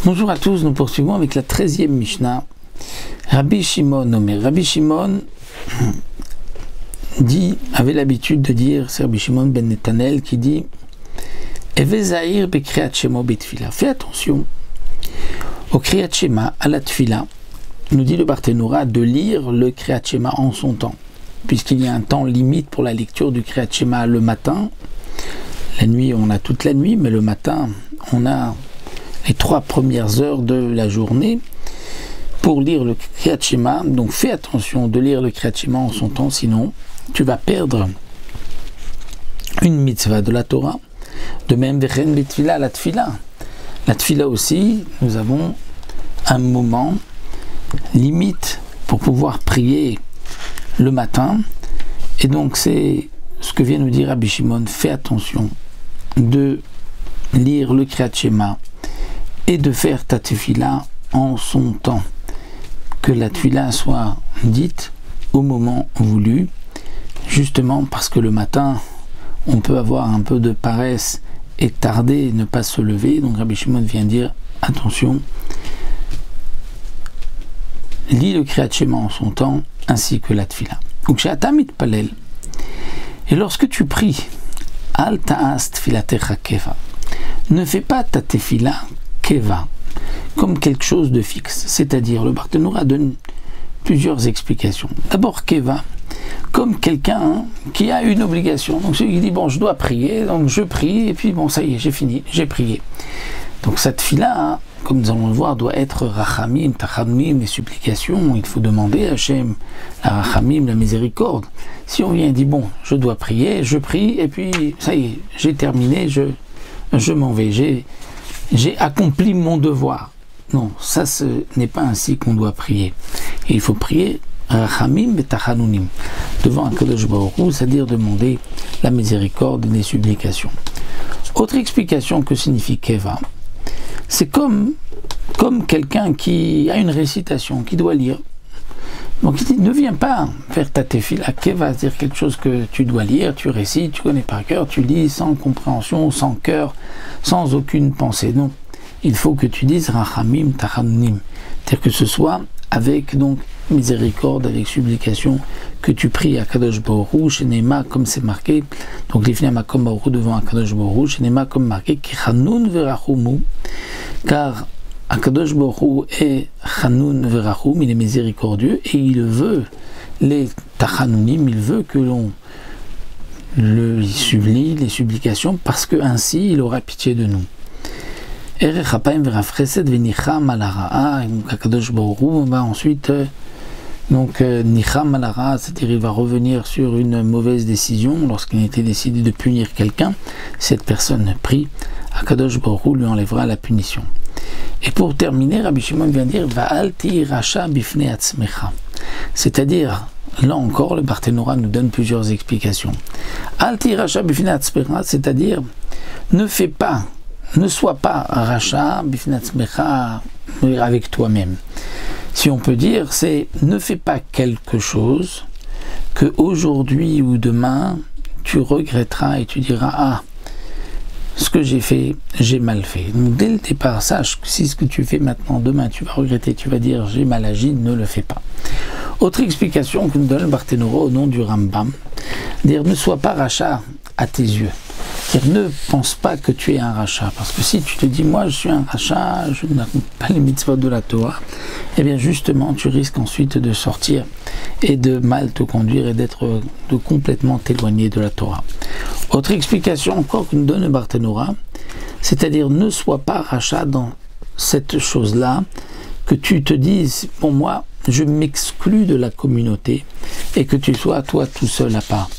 Bonjour à tous, nous poursuivons avec la 13e Mishnah. Rabbi Shimon nommé. Rabbi Shimon avait l'habitude de dire, c'est Rabbi Shimon ben Netanel qui dit Eve Zahir be Kriyat Shema betfila. Fais attention au Kriyat Shema, à la Tfila. Nous dit le Barthénoura de lire le Kriyat Shema en son temps, puisqu'il y a un temps limite pour la lecture du Kriyat Shema le matin. La nuit, on a toute la nuit, mais le matin, on a les 3 premières heures de la journée pour lire le Kriyat Shema. Donc fais attention de lire le Kriyat Shema en son temps, sinon tu vas perdre une mitzvah de la Torah. De même, Vechen betfila, la Tfila. La Tfila aussi, nous avons un moment limite pour pouvoir prier le matin. Et donc c'est ce que vient nous dire Rabbi Shimon, fais attention de lire le Kriyat Shema et de faire ta tefila en son temps, que la tefila soit dite au moment voulu, justement parce que le matin on peut avoir un peu de paresse et tarder, ne pas se lever. Donc Rabbi Shimon vient dire attention, lis le Kriyat Shema en son temps ainsi que la tefila. Donc chez Atamit Palel, et lorsque tu pries, Al ta'as tfilatecha keva, ne fais pas ta tefila keva, comme quelque chose de fixe. C'est-à-dire, le Barthénoura donne plusieurs explications. D'abord, keva, comme quelqu'un qui a une obligation. Donc celui qui dit, bon, je dois prier, donc je prie, et puis bon, ça y est, j'ai fini, j'ai prié. Donc cette tefila, comme nous allons le voir, doit être rachamim, tachamim, les supplications. Il faut demander à Hachem la rachamim, la miséricorde. Si on vient et dit, bon, je dois prier, je prie, et puis ça y est, j'ai terminé, je m'en vais, j'ai accompli mon devoir. Non, ça ce n'est pas ainsi qu'on doit prier. Et il faut prier rachamim et tachanunim devant un Kadosh Baruch Hu, c'est-à-dire demander la miséricorde et les supplications. Autre explication que signifie keva, c'est comme quelqu'un qui a une récitation, qui doit lire. Donc il dit, ne viens pas faire ta tefila keva, c'est-à-dire quelque chose que tu dois lire, tu récites, tu connais par cœur, tu lis sans compréhension, sans cœur, sans aucune pensée. Non, il faut que tu dises rachamim tachanunim, c'est-à-dire que ce soit avec donc miséricorde, avec supplication, que tu pries à Kadosh Baruch Hu, Shenema, comme c'est marqué, donc l'Ifnei Makom Baruch Hu devant Kadosh Baruch Hu, Shenema, comme marqué, Ki Chanun Verachumu, car Kadosh Baruch Hu est Chanun Verachum, il est miséricordieux, et il veut les Tachanunim, il veut que l'on le supplie, les supplications, parce que ainsi il aura pitié de nous. Erech Hapaim Verafreset Venicham Alara, Kadosh Baruch Hu va ensuite donc Nicham Alara, c'est-à-dire il va revenir sur une mauvaise décision lorsqu'il a été décidé de punir quelqu'un. Cette personne prie, Kadosh Baruch Hu lui enlèvera la punition. Et pour terminer, Rabbi Shimon vient dire Va'al ti racha bifnei atzmecha, c'est-à-dire là encore le Barthénoura nous donne plusieurs explications. Al ti racha bifnei atzmecha, c'est-à-dire ne sois pas racha bifnei atzmecha avec toi-même. Si on peut dire, c'est ne fais pas quelque chose que aujourd'hui ou demain tu regretteras et tu diras ah, ce que j'ai fait, j'ai mal fait. Donc dès le départ, sache que si ce que tu fais maintenant, demain tu vas regretter, tu vas dire j'ai mal agi, ne le fais pas. Autre explication que nous donne le Barthénoura au nom du Rambam, dire ne sois pas rachat à tes yeux. Ne pense pas que tu es un rachat, parce que si tu te dis moi je suis un rachat, je n'accomplis pas les mitzvot de la Torah, et bien justement tu risques ensuite de sortir et de mal te conduire et de complètement t'éloigner de la Torah. Autre explication encore que nous donne le Barthénoura, c'est-à-dire ne sois pas rachat dans cette chose-là, que tu te dises bon moi je m'exclus de la communauté et que tu sois toi tout seul à part.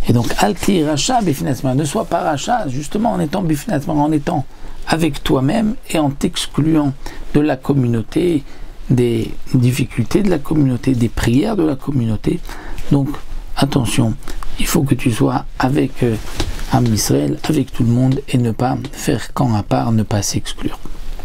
Et donc, alti racha bifnei, ne sois pas racha, justement en étant bifnei, en étant avec toi-même et en t'excluant de la communauté, des difficultés de la communauté, des prières de la communauté. Donc, attention, il faut que tu sois avec Am Israël, avec tout le monde et ne pas faire camp à part, ne pas s'exclure.